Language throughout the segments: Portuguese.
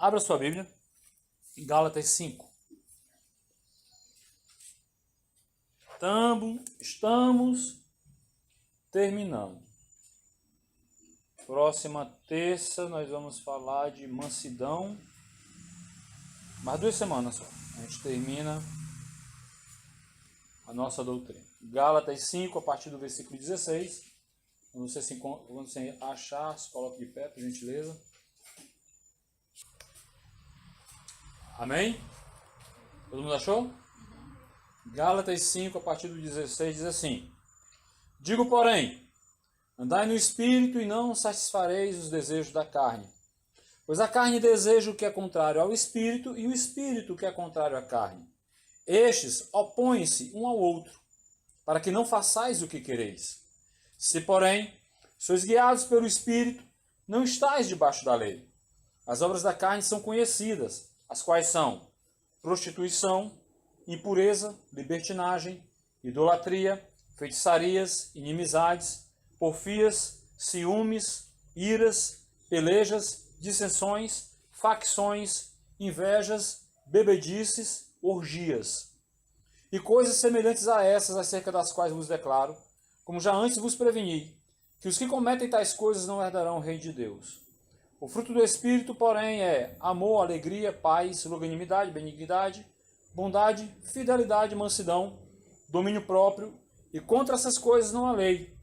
Abra sua Bíblia em Gálatas 5. Estamos terminando. Próxima terça nós vamos falar de mansidão. Mais 2 semanas só. A gente termina a nossa doutrina. Gálatas 5, a partir do versículo 16. Quando você achar, se coloque de pé, por gentileza. Amém? Todo mundo achou? Gálatas 5, a partir do 16, diz assim: Digo, porém, andai no Espírito e não satisfareis os desejos da carne. Pois a carne deseja o que é contrário ao Espírito, e o Espírito o que é contrário à carne. Estes opõem-se um ao outro, para que não façais o que quereis. Se, porém, sois guiados pelo Espírito, não estáis debaixo da lei. As obras da carne são conhecidas, as quais são prostituição, impureza, libertinagem, idolatria, feitiçarias, inimizades, porfias, ciúmes, iras, pelejas, dissensões, facções, invejas, bebedices, orgias. E coisas semelhantes a essas, acerca das quais vos declaro, como já antes vos preveni, que os que cometem tais coisas não herdarão o reino de Deus. O fruto do Espírito, porém, é amor, alegria, paz, longanimidade, benignidade, bondade, fidelidade, mansidão, domínio próprio, e contra essas coisas não há lei.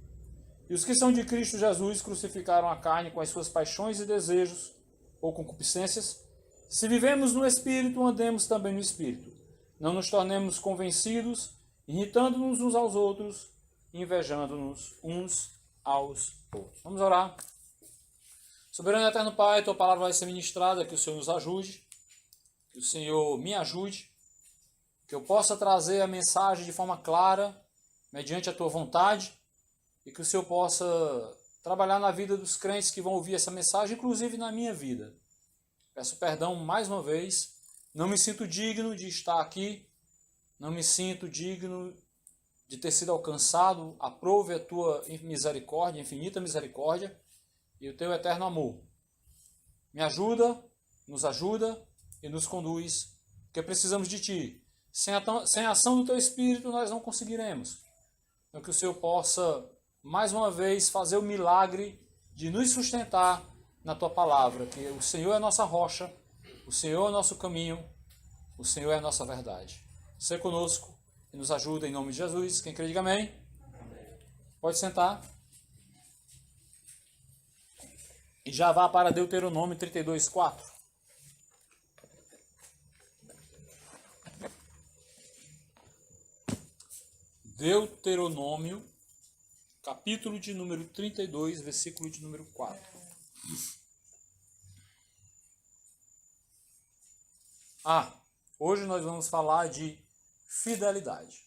E os que são de Cristo Jesus crucificaram a carne com as suas paixões e desejos, ou concupiscências. Se vivemos no Espírito, andemos também no Espírito. Não nos tornemos convencidos, irritando-nos uns aos outros, invejando-nos uns aos outros. Vamos orar. Soberano e eterno Pai, Tua palavra vai ser ministrada, que o Senhor nos ajude, que o Senhor me ajude, que eu possa trazer a mensagem de forma clara, mediante a Tua vontade, e que o Senhor possa trabalhar na vida dos crentes que vão ouvir essa mensagem, inclusive na minha vida. Peço perdão mais uma vez, não me sinto digno de estar aqui, não me sinto digno de ter sido alcançado, aprove a Tua misericórdia, infinita misericórdia, e o Teu eterno amor. Me ajuda, nos ajuda e nos conduz, porque precisamos de Ti. Sem a ação do Teu Espírito nós não conseguiremos. Então que o Senhor possa, mais uma vez, fazer o milagre de nos sustentar na Tua palavra, que o Senhor é a nossa rocha, o Senhor é o nosso caminho, o Senhor é a nossa verdade. Seja conosco e nos ajuda em nome de Jesus. Quem crê, diga amém. Pode sentar. E já vá para Deuteronômio 32, 4. Deuteronômio, capítulo de número 32, versículo de número 4. Hoje nós vamos falar de fidelidade.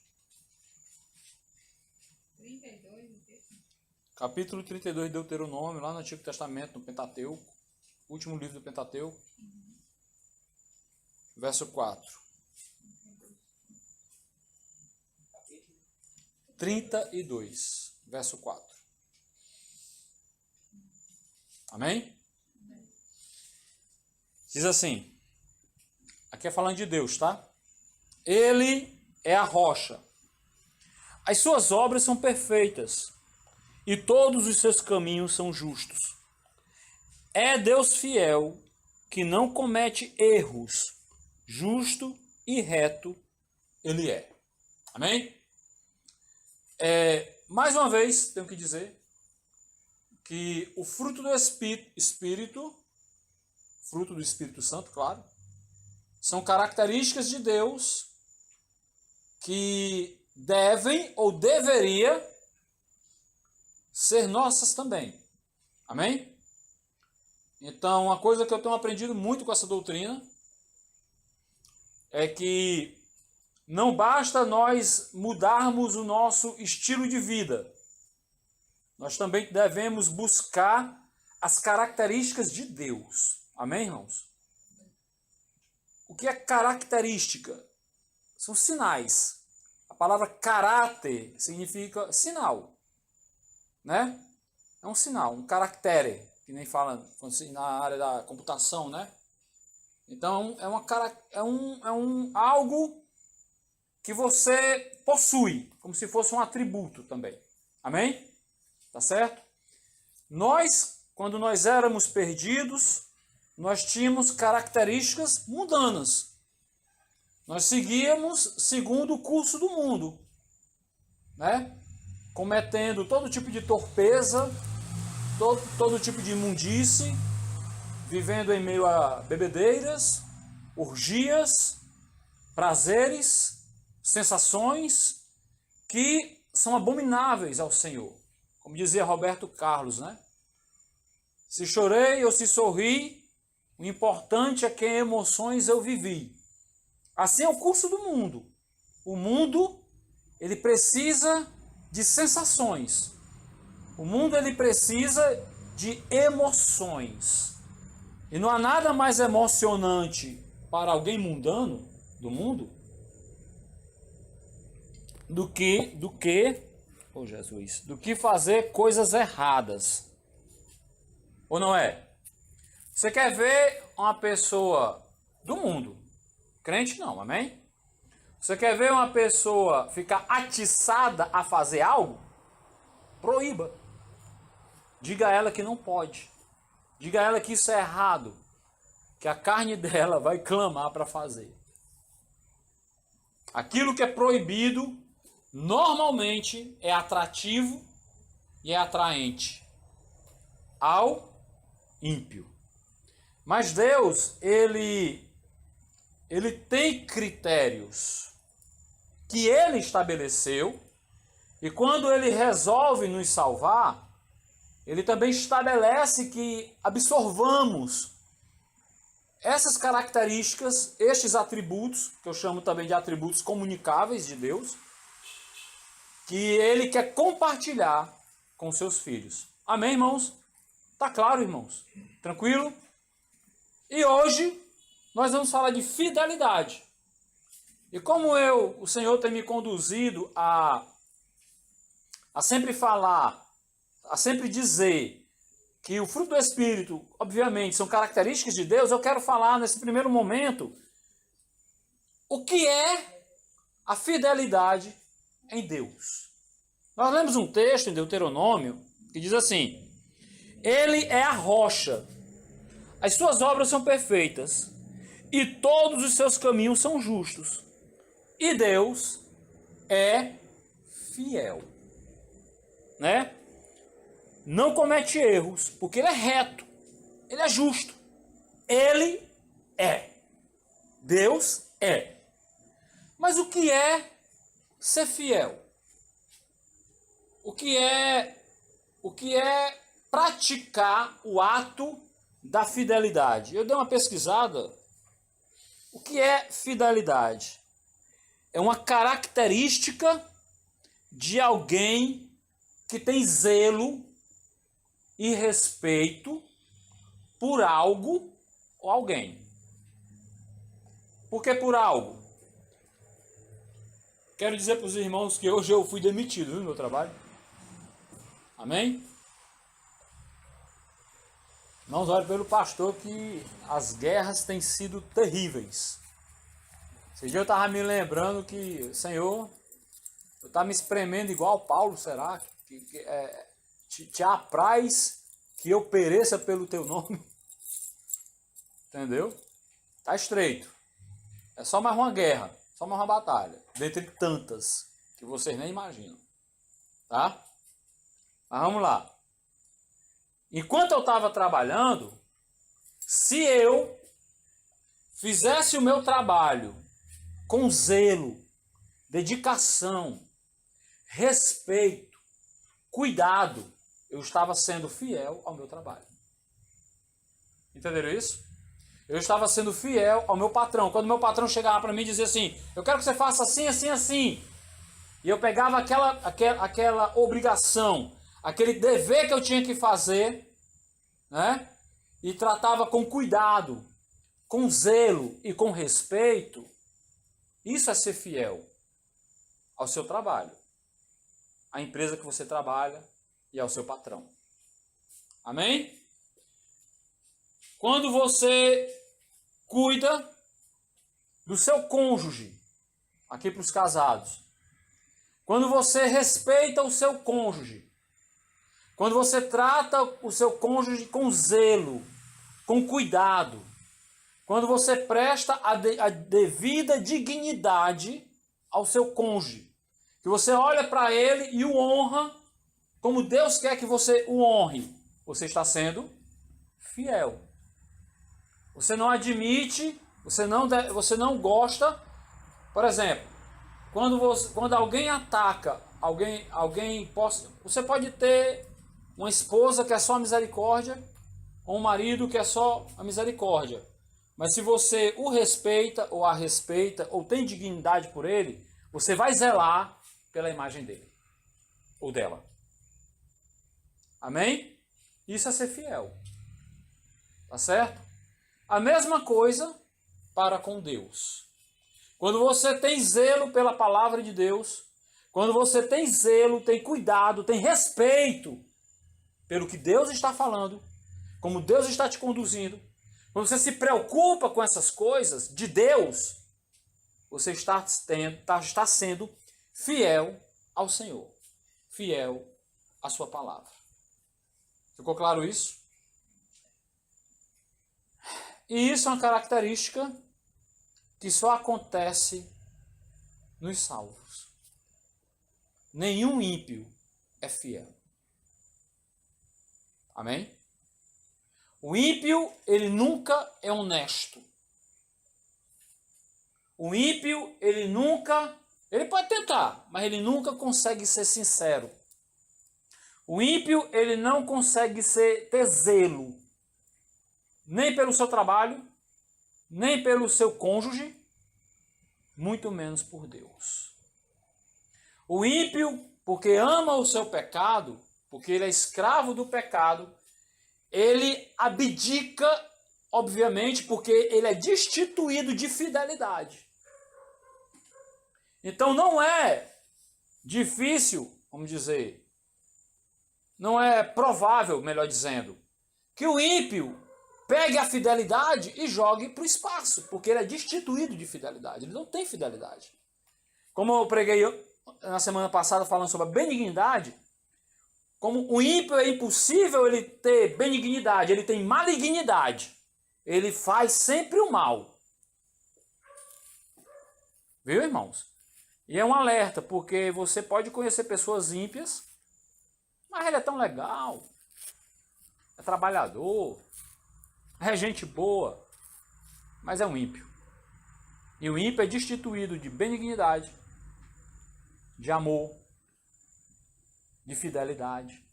32. Capítulo 32 de Deuteronômio, lá no Antigo Testamento, no Pentateuco, último livro do Pentateuco, verso 4. 32, verso 4. Amém? Diz assim, aqui é falando de Deus, tá? Ele é a rocha. As suas obras são perfeitas e todos os seus caminhos são justos. É Deus fiel, que não comete erros, justo e reto Ele é. Amém? Mais uma vez, tenho que dizer que o fruto do Espírito, fruto do Espírito Santo, claro, são características de Deus que devem ou deveria ser nossas também. Amém? Então, uma coisa que eu tenho aprendido muito com essa doutrina é que não basta nós mudarmos o nosso estilo de vida. Nós também devemos buscar as características de Deus. Amém, irmãos? O que é característica? São sinais. A palavra caráter significa sinal, né? É um sinal, um caractere, que nem fala na área da computação, né? Então, algo que você possui, como se fosse um atributo também. Amém? Tá certo? Nós, quando nós éramos perdidos, nós tínhamos características mundanas. Nós seguíamos segundo o curso do mundo, né? Cometendo todo tipo de torpeza, todo tipo de imundície, vivendo em meio a bebedeiras, orgias, prazeres, sensações que são abomináveis ao Senhor. Como dizia Roberto Carlos, né? Se chorei ou se sorri, o importante é que emoções eu vivi. Assim é o curso do mundo. O mundo, ele precisa de sensações. O mundo, ele precisa de emoções. E não há nada mais emocionante para alguém mundano do mundo do que fazer coisas erradas. Ou não é? Você quer ver uma pessoa do mundo, crente não, amém? Você quer ver uma pessoa ficar atiçada a fazer algo? Proíba. Diga a ela que não pode. Diga a ela que isso é errado. Que a carne dela vai clamar para fazer. Aquilo que é proibido, normalmente é atrativo e é atraente ao ímpio. Mas Deus, ele tem critérios que ele estabeleceu, e quando ele resolve nos salvar, ele também estabelece que absorvamos essas características, estes atributos, que eu chamo também de atributos comunicáveis de Deus, que ele quer compartilhar com seus filhos. Amém, irmãos? Tá claro, irmãos? Tranquilo? E hoje nós vamos falar de fidelidade. E como o Senhor tem me conduzido a sempre falar, a sempre dizer que o fruto do Espírito, obviamente, são características de Deus, eu quero falar nesse primeiro momento o que é a fidelidade em Deus. Nós lemos um texto em Deuteronômio que diz assim: Ele é a rocha, as suas obras são perfeitas e todos os seus caminhos são justos. E Deus é fiel, né? Não comete erros, porque ele é reto, ele é justo. Ele é. Deus é. Mas o que é ser fiel? O que é praticar o ato da fidelidade? Eu dei uma pesquisada. O que é fidelidade? É uma característica de alguém que tem zelo e respeito por algo ou alguém. Por que por algo? Quero dizer para os irmãos que hoje eu fui demitido no meu trabalho. Amém? Irmãos, olha pelo pastor que as guerras têm sido terríveis. Esse dia eu estava me lembrando que, Senhor, eu estava me espremendo igual Paulo, será? Te apraz que eu pereça pelo teu nome? Entendeu? Tá estreito. É só mais uma guerra, só mais uma batalha, dentre tantas que vocês nem imaginam. Tá? Mas vamos lá. Enquanto eu estava trabalhando, se eu fizesse o meu trabalho com zelo, dedicação, respeito, cuidado, eu estava sendo fiel ao meu trabalho. Entenderam isso? Eu estava sendo fiel ao meu patrão. Quando meu patrão chegava para mim e dizia assim: eu quero que você faça assim, assim, assim. E eu pegava aquela obrigação, aquele dever que eu tinha que fazer, né? E tratava com cuidado, com zelo e com respeito. Isso é ser fiel ao seu trabalho, à empresa que você trabalha e ao seu patrão. Amém? Quando você cuida do seu cônjuge, aqui para os casados, quando você respeita o seu cônjuge, quando você trata o seu cônjuge com zelo, com cuidado, quando você presta a devida dignidade ao seu cônjuge, que você olha para ele e o honra como Deus quer que você o honre, você está sendo fiel. Você não admite, você não gosta, por exemplo, quando alguém ataca, você pode ter uma esposa que é só a misericórdia, ou um marido que é só a misericórdia. Mas se você o respeita, ou a respeita, ou tem dignidade por ele, você vai zelar pela imagem dele, ou dela. Amém? Isso é ser fiel. Tá certo? A mesma coisa para com Deus. Quando você tem zelo pela palavra de Deus, quando você tem zelo, tem cuidado, tem respeito pelo que Deus está falando, como Deus está te conduzindo, quando você se preocupa com essas coisas de Deus, você está sendo fiel ao Senhor, fiel à sua palavra. Ficou claro isso? E isso é uma característica que só acontece nos salvos. Nenhum ímpio é fiel. Amém? O ímpio, ele nunca é honesto. O ímpio, ele pode tentar, mas ele nunca consegue ser sincero. O ímpio, ele não consegue ter zelo, nem pelo seu trabalho, nem pelo seu cônjuge, muito menos por Deus. O ímpio, porque ama o seu pecado, porque ele é escravo do pecado, ele abdica, obviamente, porque ele é destituído de fidelidade. Então não é difícil, vamos dizer, não é provável, melhor dizendo, que o ímpio pegue a fidelidade e jogue para o espaço, porque ele é destituído de fidelidade, ele não tem fidelidade. Como eu preguei na semana passada falando sobre a benignidade, como o ímpio é impossível ele ter benignidade, ele tem malignidade, ele faz sempre o mal. Viu, irmãos? E é um alerta, porque você pode conhecer pessoas ímpias, mas ele é tão legal, é trabalhador, é gente boa, mas é um ímpio. E o ímpio é destituído de benignidade, de amor, de fidelidade.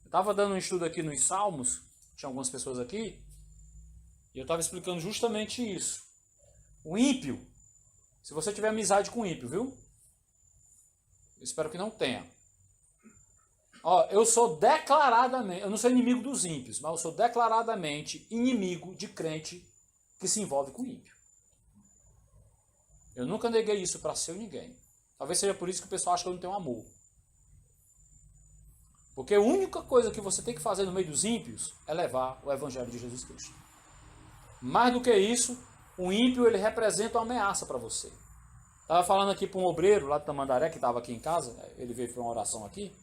Eu estava dando um estudo aqui nos Salmos, tinha algumas pessoas aqui, e eu estava explicando justamente isso. O ímpio, se você tiver amizade com o ímpio, viu? Eu espero que não tenha. Ó, eu sou declaradamente, eu não sou inimigo dos ímpios, mas eu sou declaradamente inimigo de crente que se envolve com ímpio. Eu nunca neguei isso para ser ninguém. Talvez seja por isso que o pessoal acha que eu não tenho amor. Porque a única coisa que você tem que fazer no meio dos ímpios é levar o evangelho de Jesus Cristo. Mais do que isso, o ímpio ele representa uma ameaça para você. Estava falando aqui para um obreiro lá de Tamandaré, que estava aqui em casa, ele veio para uma oração aqui,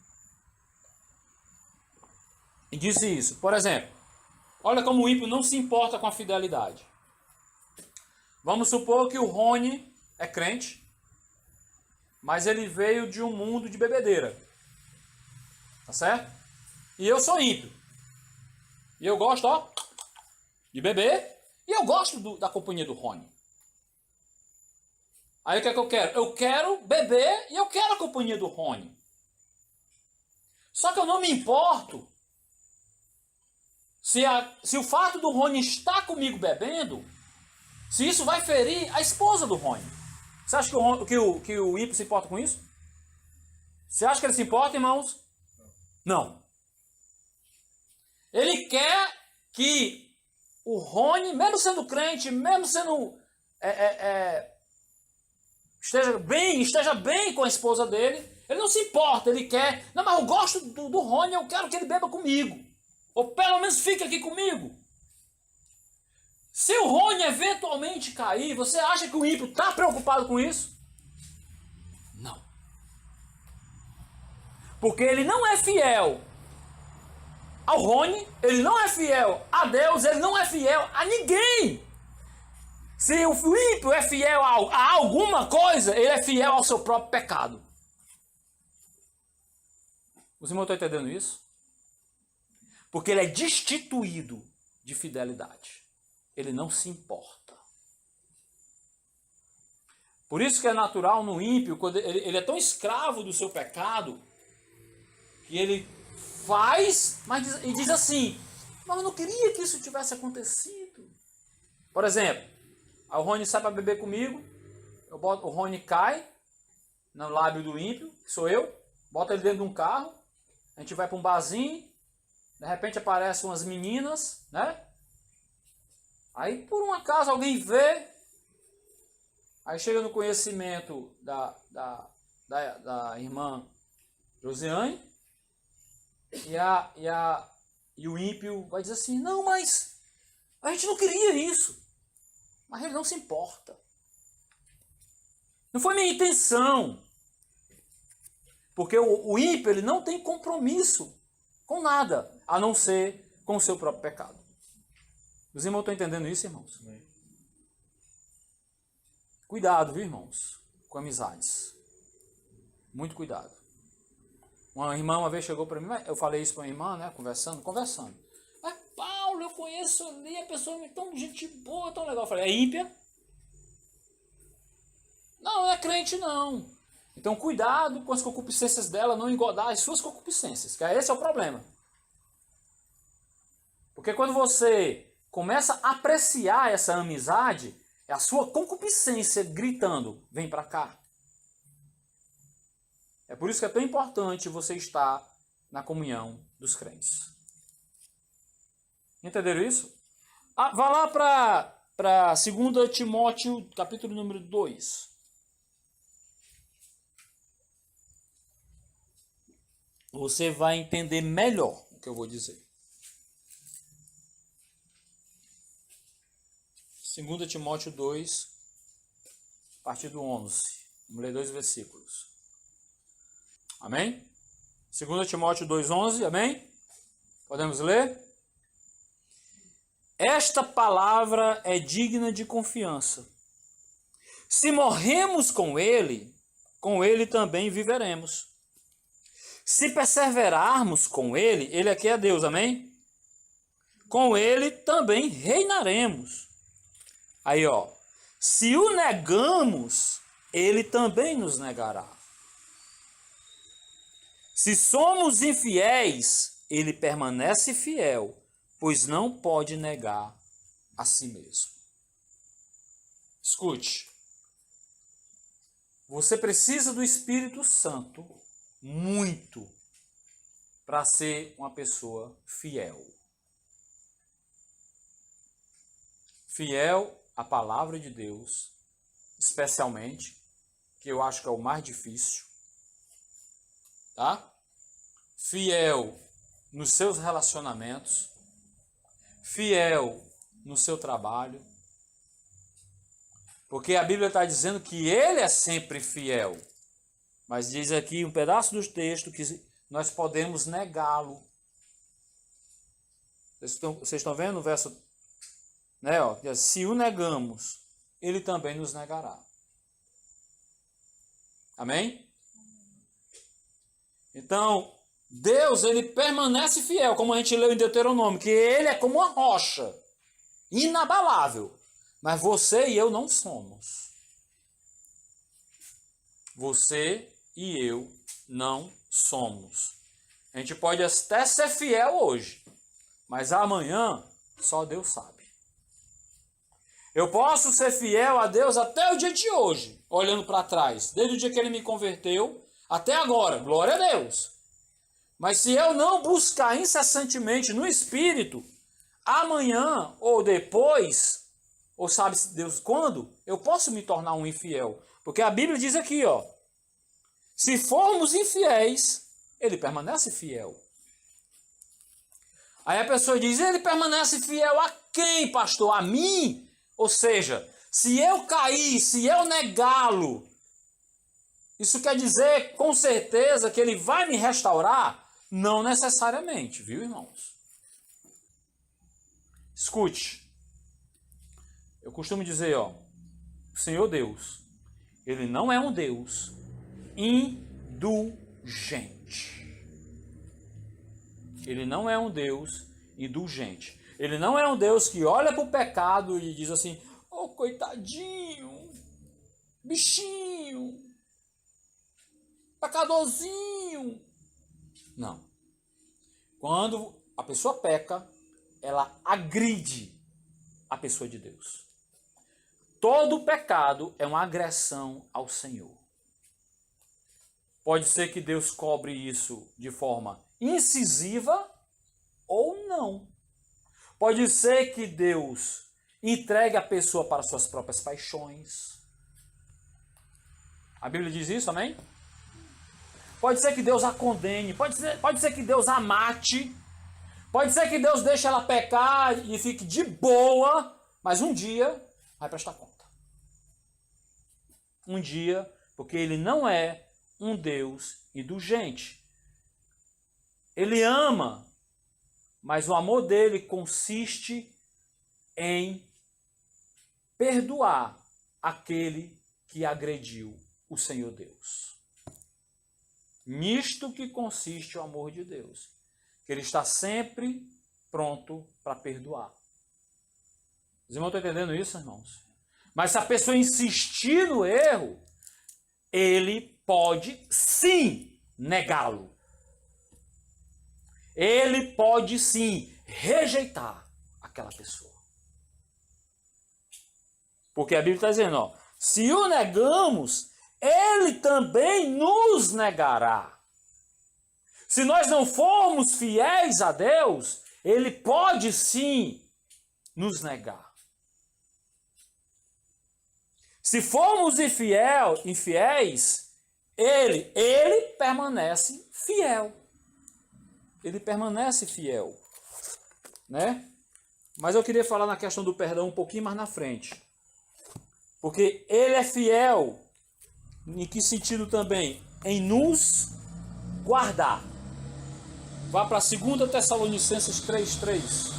e disse isso. Por exemplo, olha como o ímpio não se importa com a fidelidade. Vamos supor que o Rony é crente, mas ele veio de um mundo de bebedeira. Tá certo? E eu sou ímpio. E eu gosto, ó, de beber. E eu gosto da companhia do Rony. Aí o que é que eu quero? Eu quero beber e eu quero a companhia do Rony. Só que eu não me importo se o fato do Rony estar comigo bebendo, se isso vai ferir a esposa do Rony. Você acha que o ímpio se importa com isso? Você acha que ele se importa, irmãos? Não. Ele quer que o Rony, mesmo sendo crente, mesmo sendo esteja bem com a esposa dele, ele não se importa, ele quer, não, mas eu gosto do Rony, eu quero que ele beba comigo, ou pelo menos fique aqui comigo. Se o Rony eventualmente cair, você acha que o ímpio está preocupado com isso? Não. Porque ele não é fiel ao Rony, ele não é fiel a Deus, ele não é fiel a ninguém. Se o ímpio é fiel a alguma coisa, ele é fiel ao seu próprio pecado. Os irmãos estão entendendo isso? Porque ele é destituído de fidelidade. Ele não se importa. Por isso que é natural no ímpio, quando ele é tão escravo do seu pecado, que ele faz, e diz assim, mas eu não queria que isso tivesse acontecido. Por exemplo, o Rony sai para beber comigo, o Rony cai no lábio do ímpio, que sou eu, bota ele dentro de um carro, a gente vai para um barzinho, de repente aparecem umas meninas, né? Aí por um acaso alguém vê, aí chega no conhecimento da irmã Josiane, e o ímpio vai dizer assim, não, mas a gente não queria isso. Mas ele não se importa. Não foi minha intenção. Porque o ímpio ele não tem compromisso com nada, a não ser com o seu próprio pecado. Os irmãos estão entendendo isso, irmãos? Cuidado, viu, irmãos? Com amizades. Muito cuidado. Uma irmã uma vez chegou para mim, eu falei isso para uma irmã, né, conversando. Mas Paulo, eu conheço ali, a pessoa é tão gente boa, tão legal. Eu falei, é ímpia? Não é crente não. Então cuidado com as concupiscências dela, não engodar as suas concupiscências, que esse é o problema. Porque quando você começa a apreciar essa amizade, é a sua concupiscência gritando, vem para cá. É por isso que é tão importante você estar na comunhão dos crentes. Entenderam isso? Vá lá para 2 Timóteo, capítulo número 2. Você vai entender melhor o que eu vou dizer. 2 Timóteo 2, a partir do 11. Vamos ler 2 versículos. Amém? 2 Timóteo 2,11, amém? Podemos ler? Esta palavra é digna de confiança. Se morremos com ele também viveremos. Se perseverarmos com ele aqui é Deus, amém? Com ele também reinaremos. Aí, ó, se o negamos, ele também nos negará. Se somos infiéis, ele permanece fiel, pois não pode negar a si mesmo. Escute. Você precisa do Espírito Santo muito para ser uma pessoa fiel. Fiel à palavra de Deus, especialmente, que eu acho que é o mais difícil. Tá? Fiel nos seus relacionamentos, fiel no seu trabalho, porque a Bíblia está dizendo que ele é sempre fiel, mas diz aqui um pedaço do texto que nós podemos negá-lo. Vocês estão vendo o verso? Né, ó, se o negamos, ele também nos negará. Amém? Então, Deus, ele permanece fiel, como a gente leu em Deuteronômio, que ele é como uma rocha, inabalável. Mas você e eu não somos. Você e eu não somos. A gente pode até ser fiel hoje, mas amanhã só Deus sabe. Eu posso ser fiel a Deus até o dia de hoje, olhando para trás, desde o dia que ele me converteu até agora, glória a Deus. Mas se eu não buscar incessantemente no Espírito, amanhã ou depois, ou sabe Deus quando, eu posso me tornar um infiel. Porque a Bíblia diz aqui, ó, se formos infiéis, ele permanece fiel. Aí a pessoa diz, ele permanece fiel a quem, pastor? A mim? Ou seja, se eu cair, se eu negá-lo, isso quer dizer com certeza que ele vai me restaurar? Não necessariamente, viu, irmãos? Escute, eu costumo dizer, ó, o Senhor Deus, ele não é um Deus indulgente. Ele não é um Deus indulgente. Ele não é um Deus que olha para o pecado e diz assim, oh, coitadinho, bichinho, pecadorzinho. Não. Quando a pessoa peca, ela agride a pessoa de Deus. Todo pecado é uma agressão ao Senhor. Pode ser que Deus cobre isso de forma incisiva ou não. Pode ser que Deus entregue a pessoa para suas próprias paixões. A Bíblia diz isso, amém? Pode ser que Deus a condene, pode ser que Deus a mate, pode ser que Deus deixe ela pecar e fique de boa, mas um dia vai prestar conta. Um dia, porque ele não é um Deus indulgente. Ele ama, mas o amor dele consiste em perdoar aquele que agrediu o Senhor Deus. Nisto que consiste o amor de Deus, que ele está sempre pronto para perdoar. Os irmãos estão entendendo isso, irmãos? Mas se a pessoa insistir no erro, ele pode sim negá-lo. Ele pode sim rejeitar aquela pessoa. Porque a Bíblia está dizendo, ó, se o negamos, ele também nos negará. Se nós não formos fiéis a Deus, ele pode sim nos negar. Se formos infiéis, ele permanece fiel. Ele permanece fiel, né? Mas eu queria falar na questão do perdão um pouquinho mais na frente. Porque ele é fiel, em que sentido também? Em nos guardar. Vá para 2 Tessalonicenses 3:3.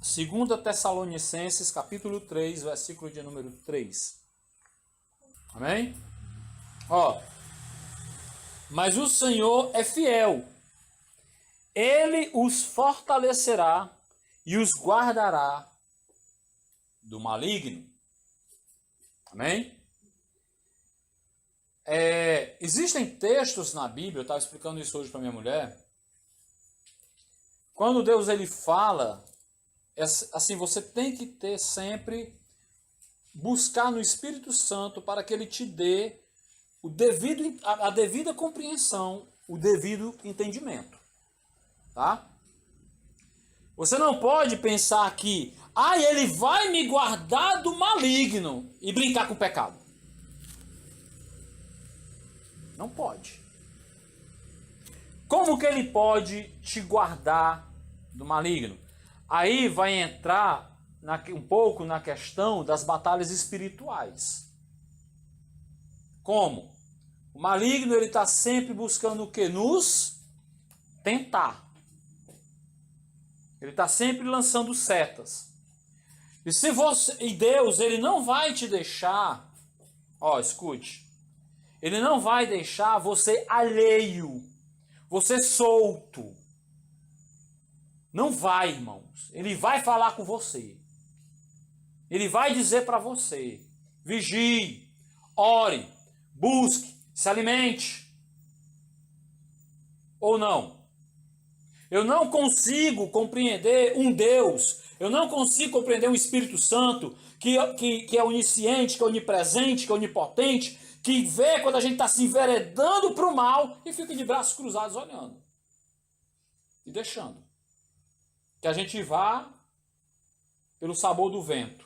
Segunda Tessalonicenses, capítulo 3, versículo de número 3. Amém? Ó, mas o Senhor é fiel. Ele os fortalecerá e os guardará do maligno. Amém? Existem textos na Bíblia, eu estava explicando isso hoje para minha mulher. Quando Deus ele fala, assim, você tem que ter sempre, buscar no Espírito Santo para que ele te dê a devida compreensão, o devido entendimento. Tá? Você não pode pensar que, ele vai me guardar do maligno e brincar com o pecado. Não pode. Como que ele pode te guardar do maligno? Aí vai entrar um pouco na questão das batalhas espirituais. Como? O maligno ele está sempre buscando o que? Nos tentar. Ele está sempre lançando setas. E Deus ele não vai te deixar, escute, ele não vai deixar você alheio, você solto. Não vai, irmãos. Ele vai falar com você. Ele vai dizer para você: vigie, ore, busque, se alimente. Ou não? Eu não consigo compreender um Deus, eu não consigo compreender um Espírito Santo que é onisciente, que é onipresente, que é onipotente, que vê quando a gente está se enveredando para o mal e fica de braços cruzados olhando e deixando que a gente vá pelo sabor do vento.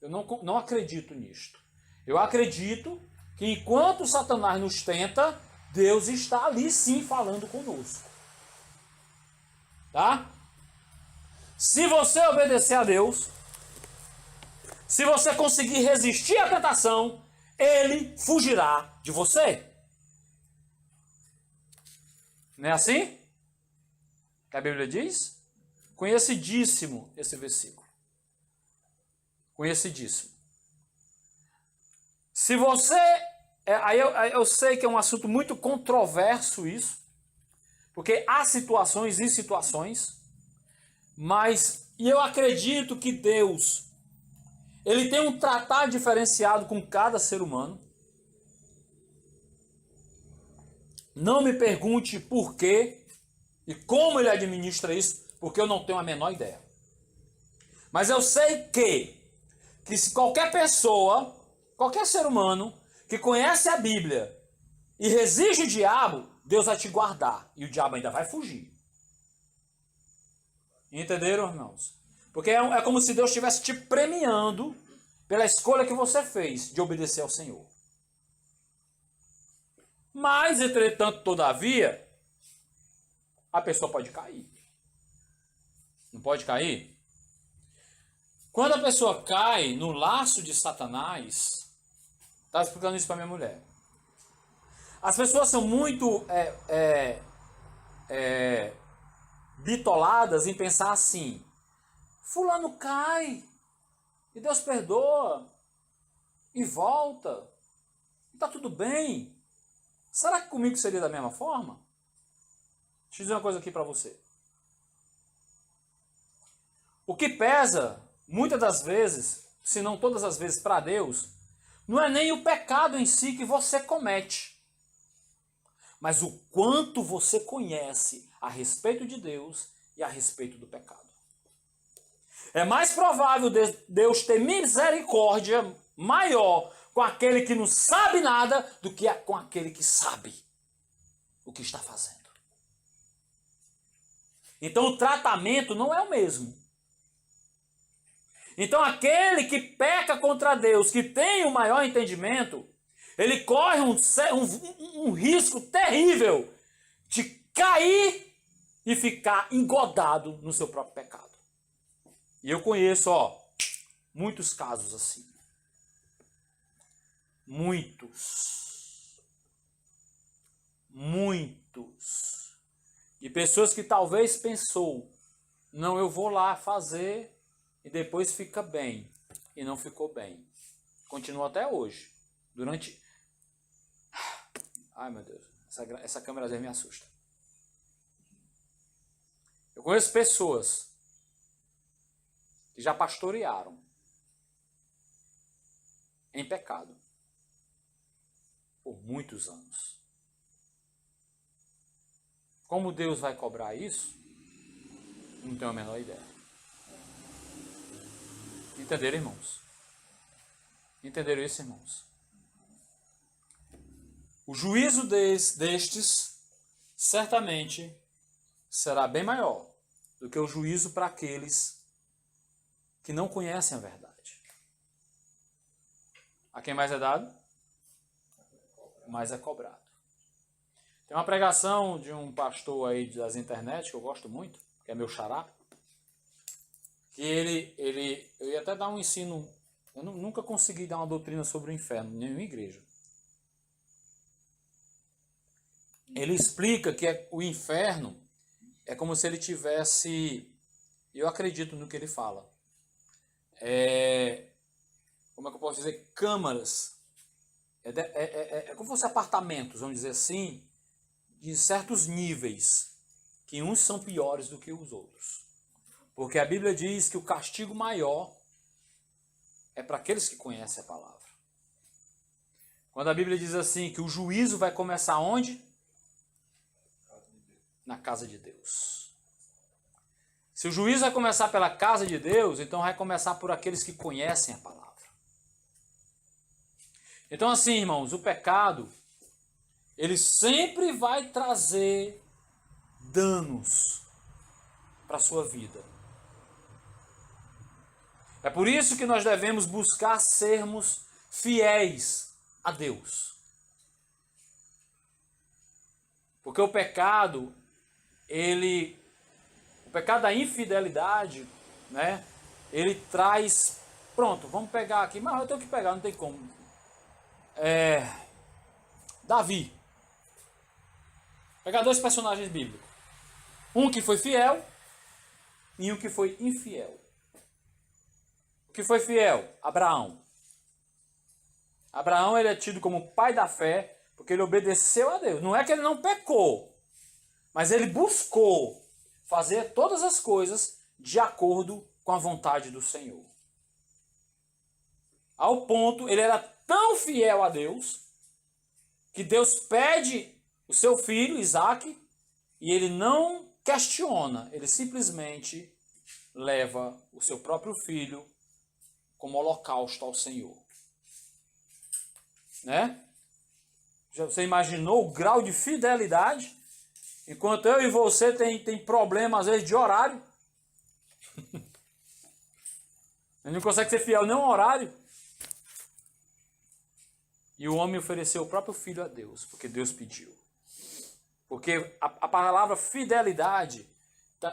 Eu não acredito nisto. Eu acredito que enquanto Satanás nos tenta, Deus está ali sim falando conosco. Tá? Se você obedecer a Deus, se você conseguir resistir à tentação, ele fugirá de você. Não é assim que a Bíblia diz? Conhecidíssimo esse versículo. Conhecidíssimo. Se você... Aí eu sei que é um assunto muito controverso isso, porque há situações e situações, mas eu acredito que Deus, ele tem um tratar diferenciado com cada ser humano. Não me pergunte por quê e como ele administra isso, porque eu não tenho a menor ideia. Mas eu sei que se qualquer pessoa, qualquer ser humano que conhece a Bíblia e resiste o diabo, Deus vai te guardar e o diabo ainda vai fugir. Entenderam, irmãos? Porque é como se Deus estivesse te premiando pela escolha que você fez de obedecer ao Senhor. Mas, entretanto, todavia, a pessoa pode cair. Não pode cair? Quando a pessoa cai no laço de Satanás, estava explicando isso para minha mulher. As pessoas são muito bitoladas em pensar assim: fulano cai, e Deus perdoa, e volta, e está tudo bem. Será que comigo seria da mesma forma? Deixa eu dizer uma coisa aqui para você. O que pesa, muitas das vezes, se não todas as vezes para Deus, não é nem o pecado em si que você comete, mas o quanto você conhece a respeito de Deus e a respeito do pecado. É mais provável Deus ter misericórdia maior com aquele que não sabe nada do que com aquele que sabe o que está fazendo. Então o tratamento não é o mesmo. Então aquele que peca contra Deus, que tem o maior entendimento, ele corre um risco terrível de cair e ficar engodado no seu próprio pecado. E eu conheço, muitos casos assim. Muitos. De pessoas que talvez pensou, não, eu vou lá fazer e depois fica bem. E não ficou bem. Continua até hoje. Ai, meu Deus. Essa câmera às vezes me assusta. Eu conheço pessoas que já pastorearam em pecado por muitos anos. Como Deus vai cobrar isso? Não tenho a menor ideia. Entenderam, irmãos? Entenderam isso, irmãos? O juízo destes certamente será bem maior do que o juízo para aqueles que não conhecem a verdade. A quem mais é dado, mais é cobrado. Tem uma pregação de um pastor aí das internet que eu gosto muito, que é meu xará, que eu ia até dar um ensino, eu nunca consegui dar uma doutrina sobre o inferno em nenhuma igreja. Ele explica que o inferno é como se ele tivesse, eu acredito no que ele fala, como é que eu posso dizer, câmaras, é como se fosse apartamentos, vamos dizer assim, de certos níveis, que uns são piores do que os outros. Porque a Bíblia diz que o castigo maior é para aqueles que conhecem a palavra. Quando a Bíblia diz assim, que o juízo vai começar onde? Na casa de Deus. Se o juízo vai começar pela casa de Deus, então vai começar por aqueles que conhecem a palavra. Então assim, irmãos, o pecado, ele sempre vai trazer danos para a sua vida. É por isso que nós devemos buscar sermos fiéis a Deus. Porque o pecado da infidelidade, né? Ele traz, pronto, vamos pegar aqui, mas eu tenho que pegar, não tem como. Davi. Pegar dois personagens bíblicos. Um que foi fiel e um que foi infiel. O que foi fiel? Abraão. Abraão, ele é tido como pai da fé porque ele obedeceu a Deus. Não é que ele não pecou, mas ele buscou fazer todas as coisas de acordo com a vontade do Senhor. Ao ponto, ele era tão fiel a Deus, que Deus pede o seu filho, Isaque, e ele não questiona, ele simplesmente leva o seu próprio filho como holocausto ao Senhor. Né? Você imaginou o grau de fidelidade? Enquanto eu e você tem problema, às vezes, de horário. Ele não consegue ser fiel nem um horário. E o homem ofereceu o próprio filho a Deus, porque Deus pediu. Porque a palavra fidelidade,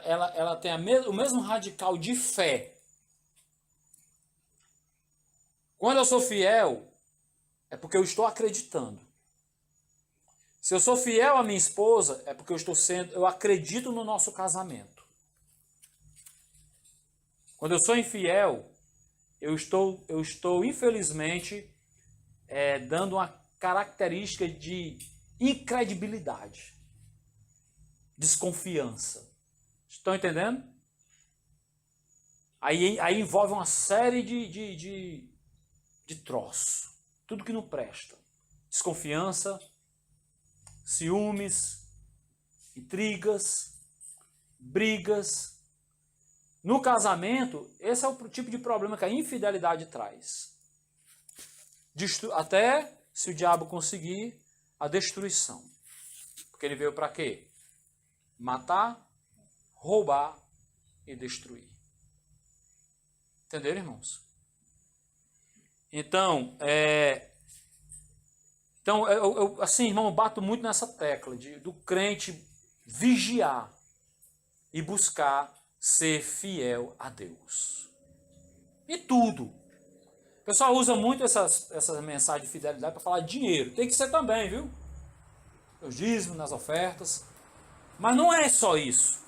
ela tem o mesmo radical de fé. Quando eu sou fiel, é porque eu estou acreditando. Se eu sou fiel à minha esposa, é porque eu acredito no nosso casamento. Quando eu sou infiel, eu estou infelizmente, dando uma característica de incredibilidade, desconfiança. Estão entendendo? Aí envolve uma série de troço. Tudo que não presta. Desconfiança, ciúmes, intrigas, brigas. No casamento, esse é o tipo de problema que a infidelidade traz. Até, se o diabo conseguir, a destruição. Porque ele veio para quê? Matar, roubar e destruir. Entenderam, irmãos? Então, assim, irmão, eu bato muito nessa tecla do crente vigiar e buscar ser fiel a Deus. E tudo. O pessoal usa muito essas mensagens de fidelidade para falar de dinheiro. Tem que ser também, viu? Os dízimos nas ofertas. Mas não é só isso.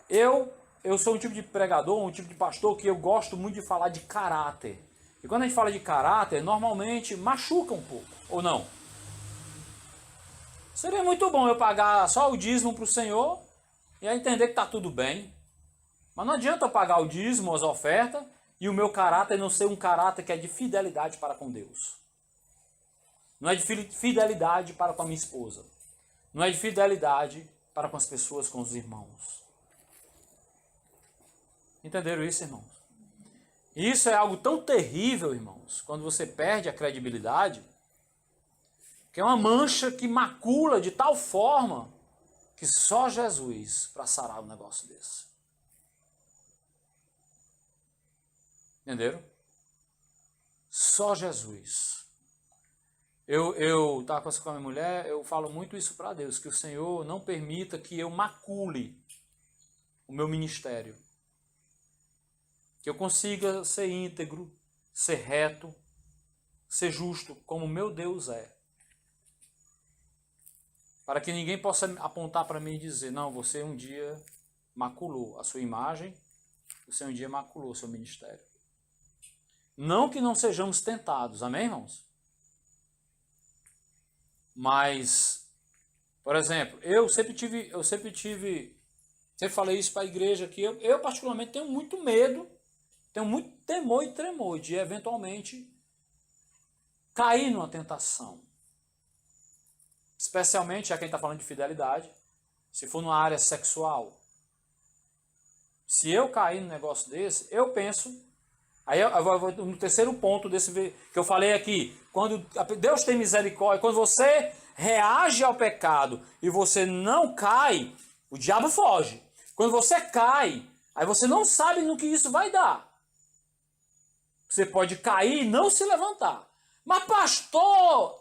Eu sou um tipo de pregador, um tipo de pastor que eu gosto muito de falar de caráter. E quando a gente fala de caráter, normalmente machuca um pouco, ou não? Seria muito bom eu pagar só o dízimo para o Senhor e aí entender que está tudo bem. Mas não adianta eu pagar o dízimo, as ofertas, e o meu caráter não ser um caráter que é de fidelidade para com Deus. Não é de fidelidade para com a minha esposa. Não é de fidelidade para com as pessoas, com os irmãos. Entenderam isso, irmãos? Isso é algo tão terrível, irmãos, quando você perde a credibilidade, que é uma mancha que macula de tal forma que só Jesus para sarar um negócio desse. Entenderam? Só Jesus. Eu estava conversando com a minha mulher, eu falo muito isso para Deus, que o Senhor não permita que eu macule o meu ministério. Que eu consiga ser íntegro, ser reto, ser justo, como meu Deus é. Para que ninguém possa apontar para mim e dizer, não, você um dia maculou a sua imagem, você um dia maculou o seu ministério. Não que não sejamos tentados, amém, irmãos? Mas, por exemplo, eu sempre falei isso para a igreja aqui, eu particularmente tenho muito medo, tenho muito temor e tremor de eventualmente cair numa tentação. Especialmente a quem está falando de fidelidade, se for numa área sexual. Se eu cair num negócio desse, eu penso. Aí eu vou no terceiro ponto desse que eu falei aqui. Quando Deus tem misericórdia, quando você reage ao pecado e você não cai, o diabo foge. Quando você cai, aí você não sabe no que isso vai dar. Você pode cair e não se levantar. Mas pastor,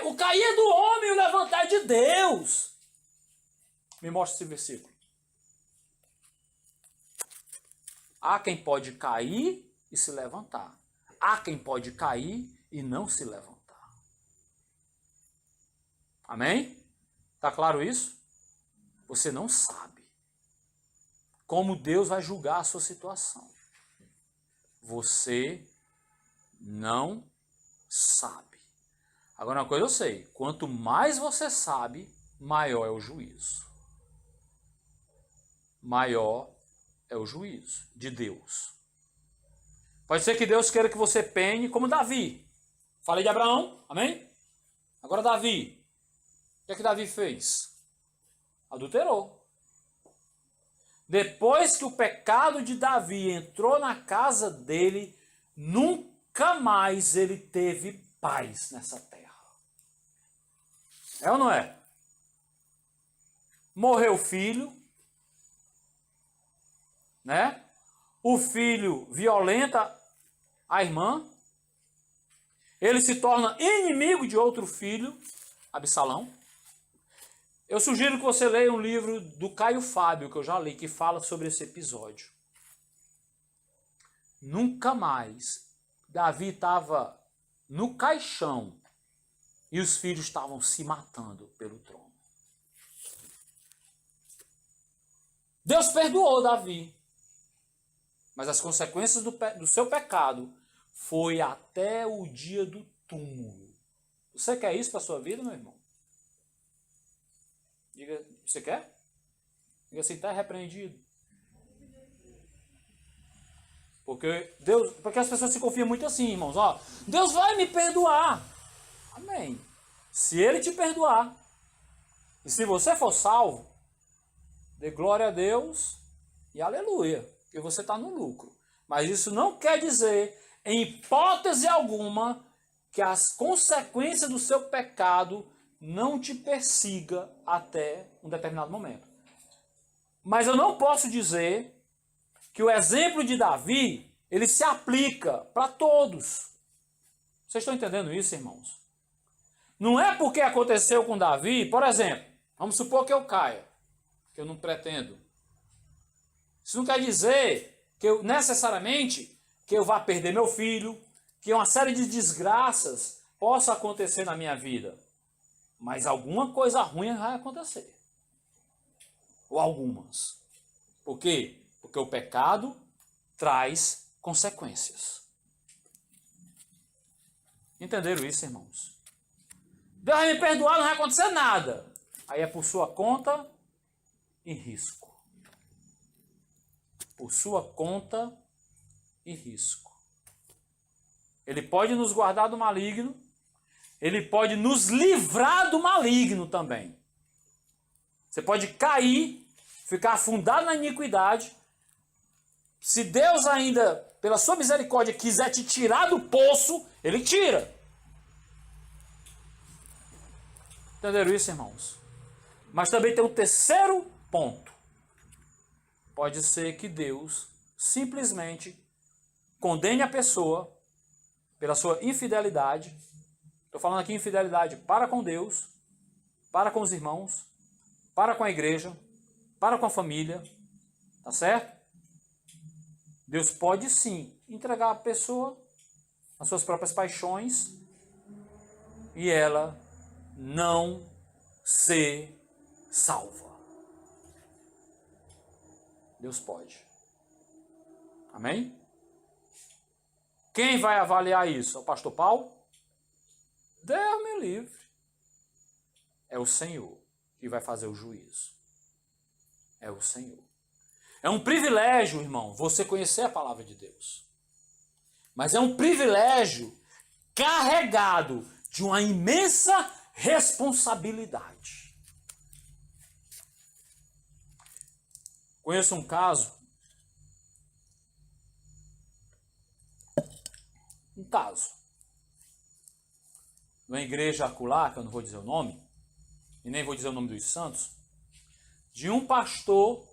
o cair é do homem e o levantar é de Deus. Me mostra esse versículo. Há quem pode cair e se levantar. Há quem pode cair e não se levantar. Amém? Tá claro isso? Você não sabe como Deus vai julgar a sua situação. Você não sabe. Agora, uma coisa eu sei: quanto mais você sabe, maior é o juízo. Maior é o juízo de Deus. Pode ser que Deus queira que você pene como Davi. Falei de Abraão, amém? Agora Davi. O que Davi fez? Adulterou. Depois que o pecado de Davi entrou na casa dele, nunca mais ele teve paz nessa terra. É ou não é? Morreu o filho, né? O filho violenta a irmã. Ele se torna inimigo de outro filho, Absalão. Eu sugiro que você leia um livro do Caio Fábio, que eu já li, que fala sobre esse episódio. Nunca mais Davi estava no caixão e os filhos estavam se matando pelo trono. Deus perdoou Davi, mas as consequências do seu pecado foi até o dia do túmulo. Você quer isso para a sua vida, meu irmão? Diga, você quer? Diga assim, está repreendido. Porque as pessoas se confiam muito assim, irmãos. Ó, Deus vai me perdoar. Amém. Se Ele te perdoar, e se você for salvo, dê glória a Deus e aleluia, porque você está no lucro. Mas isso não quer dizer, em hipótese alguma, que as consequências do seu pecado não te persiga até um determinado momento. Mas eu não posso dizer que o exemplo de Davi, ele se aplica para todos. Vocês estão entendendo isso, irmãos? Não é porque aconteceu com Davi, por exemplo, vamos supor que eu caia, que eu não pretendo. Isso não quer dizer que eu necessariamente que eu vá perder meu filho, que uma série de desgraças possa acontecer na minha vida. Mas alguma coisa ruim vai acontecer. Ou algumas. Por quê? Porque o pecado traz consequências. Entenderam isso, irmãos? Deus vai me perdoar, não vai acontecer nada. Aí é por sua conta e risco. Por sua conta e risco. Ele pode nos guardar do maligno. Ele pode nos livrar do maligno também. Você pode cair, ficar afundado na iniquidade. Se Deus ainda, pela sua misericórdia, quiser te tirar do poço, Ele tira. Entenderam isso, irmãos? Mas também tem um terceiro ponto. Pode ser que Deus simplesmente condene a pessoa pela sua infidelidade. Estou falando aqui infidelidade para com Deus, para com os irmãos, para com a igreja, para com a família. Tá certo? Deus pode sim entregar a pessoa às suas próprias paixões e ela não ser salva. Deus pode. Amém? Quem vai avaliar isso? É o pastor Paulo? Deus me livre. É o Senhor que vai fazer o juízo. É o Senhor. É um privilégio, irmão, você conhecer a palavra de Deus. Mas é um privilégio carregado de uma imensa responsabilidade. Conheço um caso. Numa igreja acolá, que eu não vou dizer o nome, e nem vou dizer o nome dos santos, de um pastor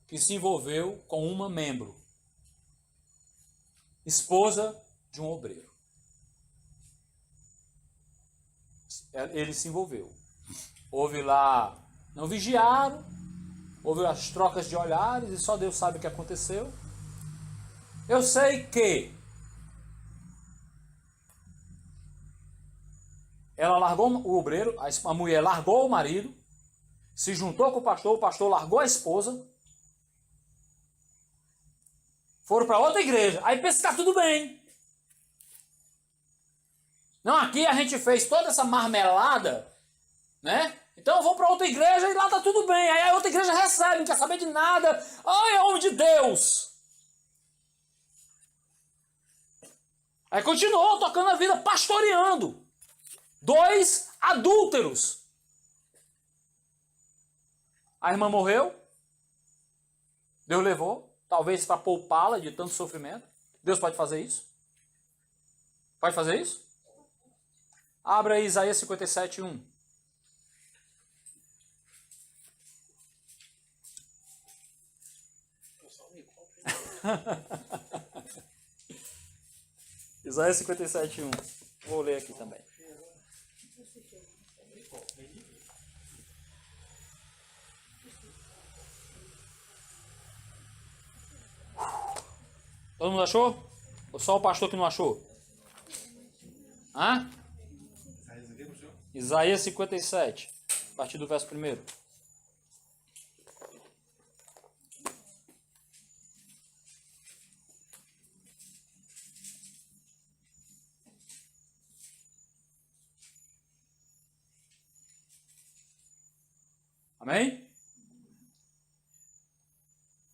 que se envolveu com uma membro, esposa de um obreiro. ele se envolveu. Houve lá, não vigiaram, houve as trocas de olhares e só Deus sabe o que aconteceu. Eu sei que ela largou o obreiro, a mulher largou o marido, se juntou com o pastor largou a esposa, foram para outra igreja, aí pensa que está tudo bem. Não, aqui a gente fez toda essa marmelada, né? Então eu vou para outra igreja e lá está tudo bem. Aí a outra igreja recebe, não quer saber de nada. Ai, é homem de Deus. Aí continuou tocando a vida, pastoreando. 2 adúlteros. A irmã morreu. Deus levou. Talvez para poupá-la de tanto sofrimento. Deus pode fazer isso? Pode fazer isso? Abra aí Isaías 57, 1. Isaías 57, 1. Vou ler aqui também. Todo mundo achou? Ou só o pastor que não achou? Hã? Isaías 57, a partir do verso 1. Amém?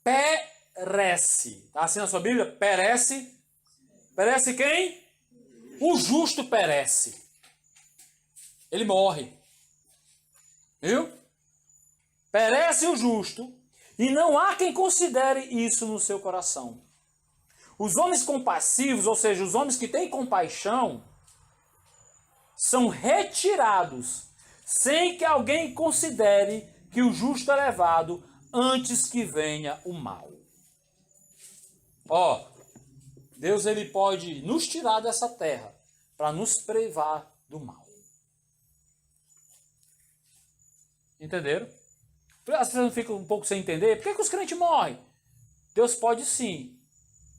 Perece. Está assim na sua Bíblia? Perece. Perece quem? O justo perece. Ele morre. Viu? Perece o justo. E não há quem considere isso no seu coração. Os homens compassivos, ou seja, os homens que têm compaixão, são retirados sem que alguém considere que o justo é levado antes que venha o mal. Ó, Deus ele pode nos tirar dessa terra para nos privar do mal. Entenderam? As pessoas ficam um pouco sem entender. Por que os crentes morrem? Deus pode sim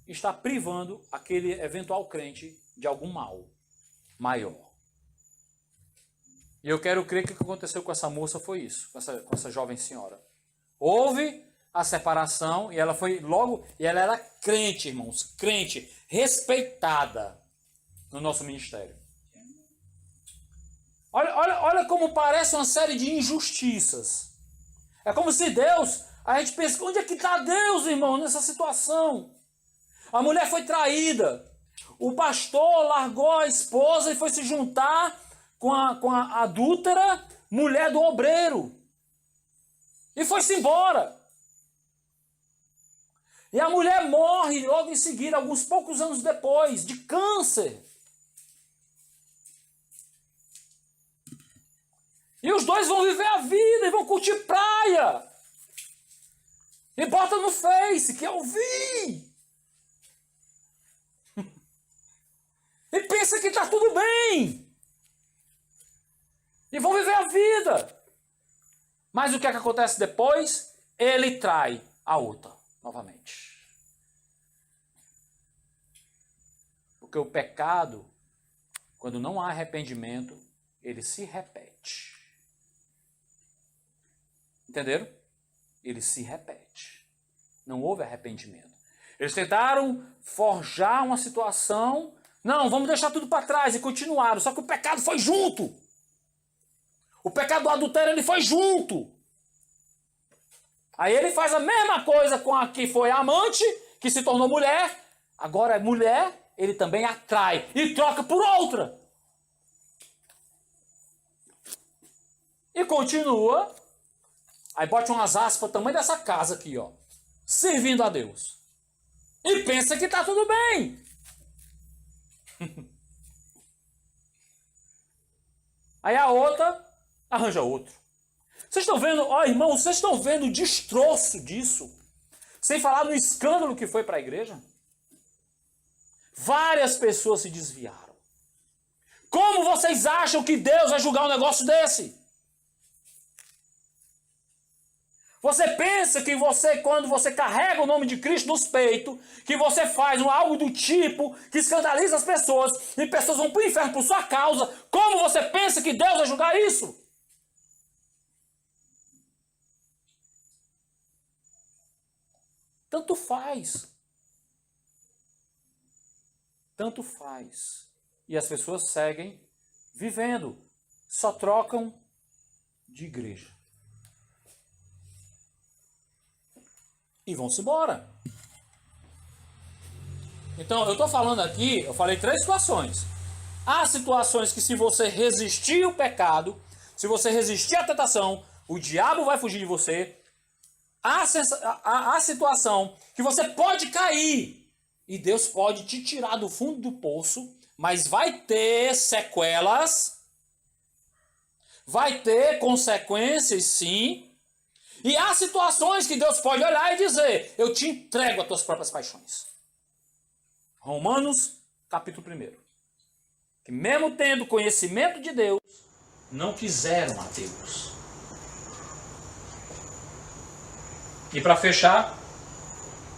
estar privando aquele eventual crente de algum mal maior. E eu quero crer que o que aconteceu com essa moça foi isso, com essa jovem senhora. Houve a separação e ela foi logo, e ela era crente, irmãos, crente, respeitada no nosso ministério. Olha como parece uma série de injustiças. É como se Deus, a gente pensa, onde é que está Deus, irmão, nessa situação? A mulher foi traída, o pastor largou a esposa e foi se juntar com a adúltera, mulher do obreiro. E foi-se embora. E a mulher morre logo em seguida, alguns poucos anos depois, de câncer. E os dois vão viver a vida e vão curtir praia. E bota no Face, que eu vi. E pensa que está tudo bem. E vão viver a vida. Mas o que é que acontece depois? Ele trai a outra novamente. Porque o pecado, quando não há arrependimento, ele se repete. Entenderam? Ele se repete. Não houve arrependimento. Eles tentaram forjar uma situação. Não, vamos deixar tudo para trás e continuaram. Só que o pecado foi junto. O pecado do adultério ele foi junto. Aí ele faz a mesma coisa com a que foi amante, que se tornou mulher. Agora é mulher, ele também atrai e troca por outra. E continua. Aí bote umas aspas tamanho dessa casa aqui, ó. Servindo a Deus. E pensa que está tudo bem. Aí a outra arranja outro. Vocês estão vendo, ó irmãos, vocês estão vendo o destroço disso? Sem falar no escândalo que foi para a igreja? Várias pessoas se desviaram. Como vocês acham que Deus vai julgar um negócio desse? Você pensa que quando você carrega o nome de Cristo nos peitos, que você faz algo do tipo que escandaliza as pessoas e pessoas vão para o inferno por sua causa, como você pensa que Deus vai julgar isso? Tanto faz. Tanto faz. E as pessoas seguem vivendo. Só trocam de igreja. E vão-se embora. Então, eu estou falando aqui, eu falei 3 situações. Há situações que se você resistir ao pecado, se você resistir à tentação, o diabo vai fugir de você. Há situação que você pode cair e Deus pode te tirar do fundo do poço, mas vai ter sequelas, vai ter consequências sim. E há situações que Deus pode olhar e dizer: eu te entrego as tuas próprias paixões. Romanos, capítulo 1. Que mesmo tendo conhecimento de Deus, não quiseram a Deus. E para fechar,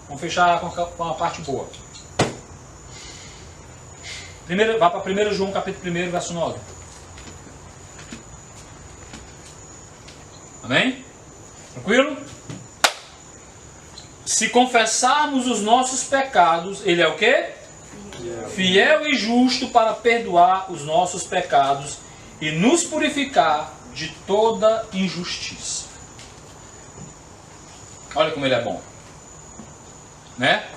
vamos fechar com uma parte boa. Vá para 1 João, capítulo 1, verso 9. Amém? Tranquilo? Se confessarmos os nossos pecados, Ele é o quê? Fiel e justo para perdoar os nossos pecados e nos purificar de toda injustiça. Olha como Ele é bom. Né?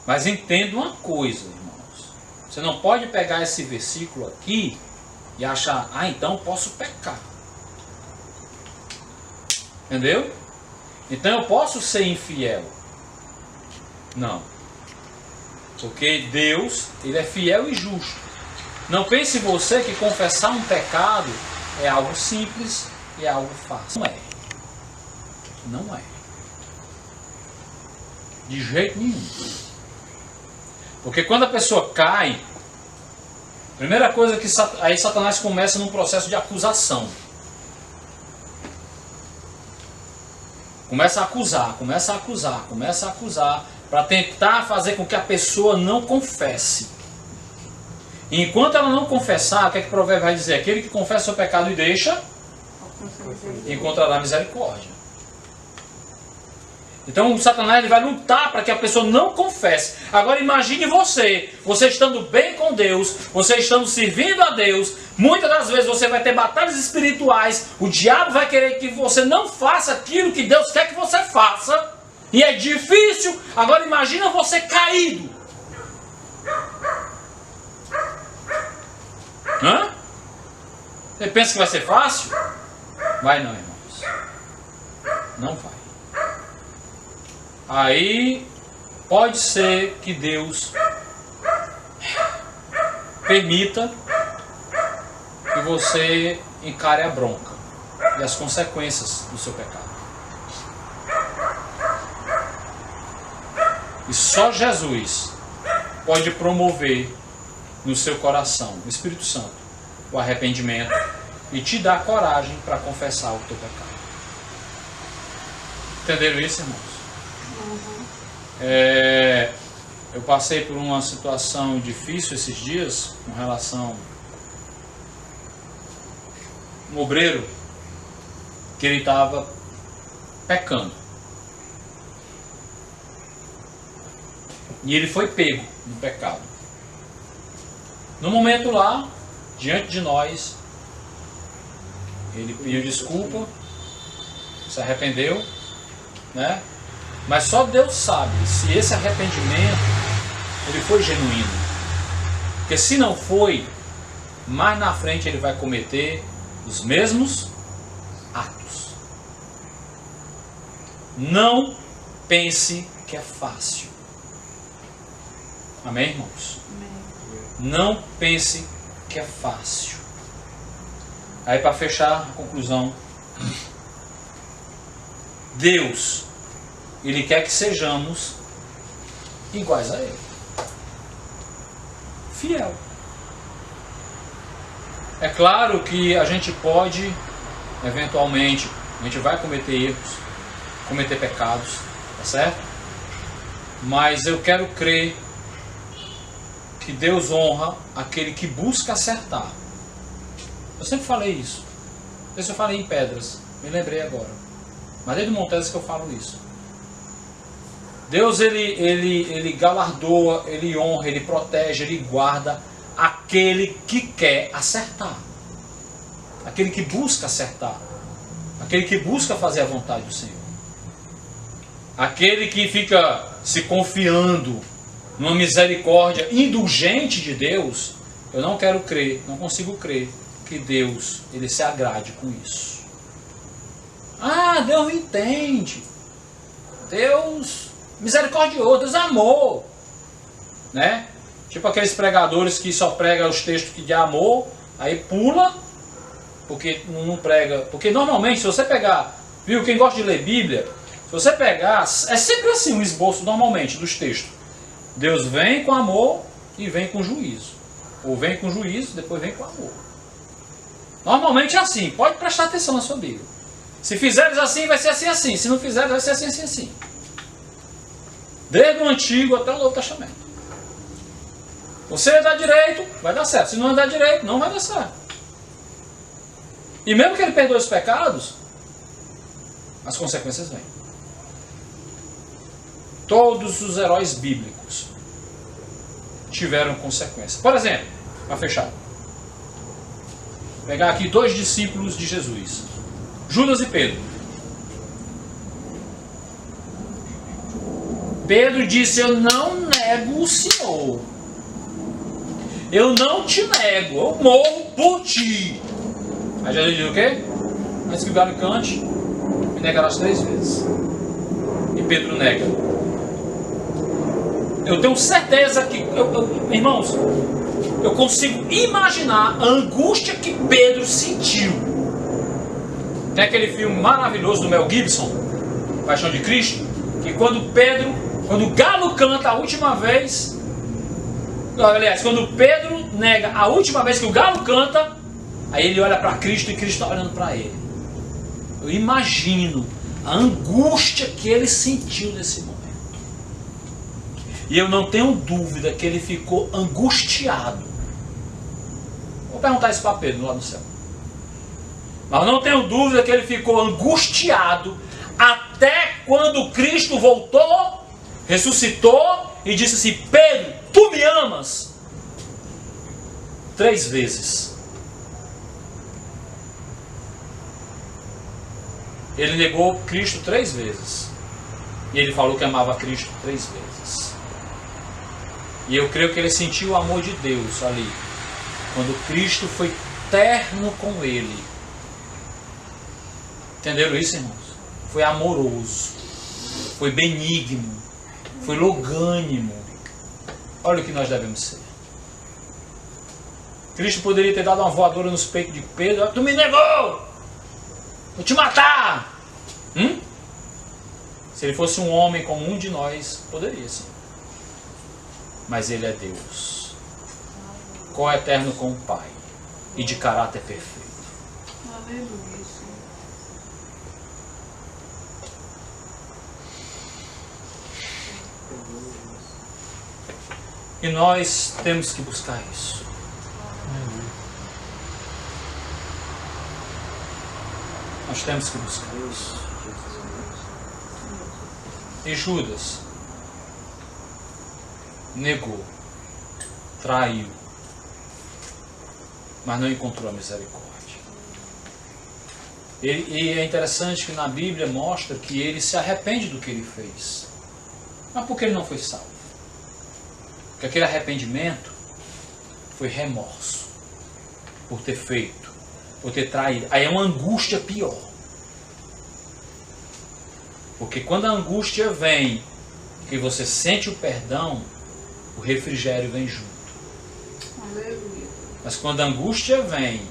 Mas entenda uma coisa, irmãos. Você não pode pegar esse versículo aqui e achar: então posso pecar. Entendeu? Então eu posso ser infiel. Não. Porque Deus, Ele é fiel e justo. Não pense você que confessar um pecado é algo simples e é algo fácil. Não é. Não é. De jeito nenhum. Porque quando a pessoa cai, a primeira coisa que aí Satanás começa num processo de acusação. Começa a acusar, para tentar fazer com que a pessoa não confesse. E enquanto ela não confessar, o que é que o provérbio vai dizer? Aquele que confessa o seu pecado e deixa, encontrará misericórdia. Então o Satanás ele vai lutar para que a pessoa não confesse. Agora imagine você estando bem com Deus, você estando servindo a Deus. Muitas das vezes você vai ter batalhas espirituais, o diabo vai querer que você não faça aquilo que Deus quer que você faça. E é difícil. Agora imagina você caído. Hã? Você pensa que vai ser fácil? Vai não, irmãos. Não vai. Aí pode ser que Deus permita que você encare a bronca e as consequências do seu pecado. E só Jesus pode promover no seu coração, o Espírito Santo, o arrependimento e te dar coragem para confessar o teu pecado. Entenderam isso, irmãos? Eu passei por uma situação difícil esses dias com relação a um obreiro que ele estava pecando. E ele foi pego no pecado. No momento lá, diante de nós, ele pediu desculpa, se arrependeu, né? Mas só Deus sabe se esse arrependimento ele foi genuíno. Porque se não foi, mais na frente ele vai cometer os mesmos atos. Não pense que é fácil. Amém, irmãos? Amém. Não pense que é fácil. Aí para fechar a conclusão, Deus, Ele quer que sejamos iguais a Ele. Fiel. É claro que a gente pode, eventualmente, a gente vai cometer erros, cometer pecados, tá certo? Mas eu quero crer que Deus honra aquele que busca acertar. Eu sempre falei isso. Não sei se eu falei em Pedras, me lembrei agora. Mas desde o Montes que eu falo isso. Deus, ele galardoa, ele honra, ele protege, ele guarda aquele que quer acertar. Aquele que busca acertar. Aquele que busca fazer a vontade do Senhor. Aquele que fica se confiando numa misericórdia indulgente de Deus, eu não quero crer, não consigo crer que Deus, ele se agrade com isso. Ah, Deus entende. Deus misericordioso, Deus amor. Né? Tipo aqueles pregadores que só pregam os textos de amor, aí pula, porque não prega. Porque normalmente, se você pegar, viu, quem gosta de ler Bíblia, se você pegar, é sempre assim um esboço normalmente dos textos. Deus vem com amor e vem com juízo. Ou vem com juízo, depois vem com amor. Normalmente é assim, pode prestar atenção na sua Bíblia. Se fizeres assim, vai ser assim, assim. Se não fizeres, vai ser assim, assim, assim. Desde o Antigo até o Novo Testamento. Você andar direito, vai dar certo. Se não andar direito, não vai dar certo. E mesmo que ele perdoe os pecados, as consequências vêm. Todos os heróis bíblicos tiveram consequências. Por exemplo, para fechar, vou pegar aqui 2 discípulos de Jesus, Judas e Pedro. Pedro disse: eu não nego o Senhor. Eu não te nego, eu morro por ti. Aí Jesus diz o quê? Antes que o galo cante, me negarás 3 vezes. E Pedro nega. Eu tenho certeza que, irmãos, eu consigo imaginar a angústia que Pedro sentiu. Tem aquele filme maravilhoso do Mel Gibson, Paixão de Cristo, que quando o galo canta a última vez, aliás, quando Pedro nega a última vez que o galo canta, aí ele olha para Cristo e Cristo está olhando para ele. Eu imagino a angústia que ele sentiu nesse momento. E eu não tenho dúvida que ele ficou angustiado. Vou perguntar isso para Pedro lá no céu. Mas eu não tenho dúvida que ele ficou angustiado até quando Cristo voltou, ressuscitou e disse assim: Pedro, tu me amas? 3 vezes. Ele negou Cristo 3 vezes. E ele falou que amava Cristo 3 vezes. E eu creio que ele sentiu o amor de Deus ali, quando Cristo foi terno com ele. Entenderam isso, irmãos? Foi amoroso, foi benigno, foi longânimo. Olha o que nós devemos ser. Cristo poderia ter dado uma voadora nos peitos de Pedro: tu me negou, vou te matar. Se ele fosse um homem como um de nós, poderia sim. Mas ele é Deus, coeterno com o Pai e de caráter perfeito. Aleluia. E nós temos que buscar isso. Nós temos que buscar isso. E Judas negou, traiu, mas não encontrou a misericórdia. E é interessante que na Bíblia mostra que ele se arrepende do que ele fez. Mas por que ele não foi salvo? Porque aquele arrependimento foi remorso por ter feito, por ter traído. Aí é uma angústia pior. Porque quando a angústia vem e você sente o perdão, o refrigério vem junto. Aleluia. Mas quando a angústia vem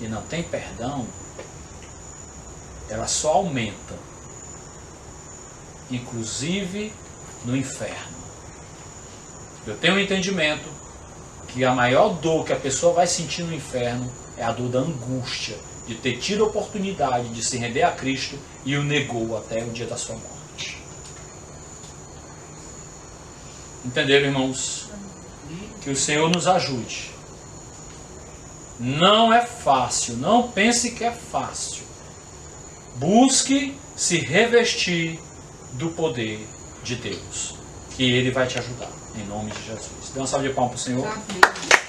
e não tem perdão, ela só aumenta, inclusive no inferno. Eu tenho um entendimento que a maior dor que a pessoa vai sentir no inferno É a dor da angústia de ter tido a oportunidade de se render a Cristo e o negou até o dia da sua morte. Entenderam, irmãos? Que o Senhor nos ajude. Não é fácil, não pense que é fácil. Busque se revestir do poder de Deus, que Ele vai te ajudar, em nome de Jesus. Dê uma salva de palmas para o Senhor. Amém.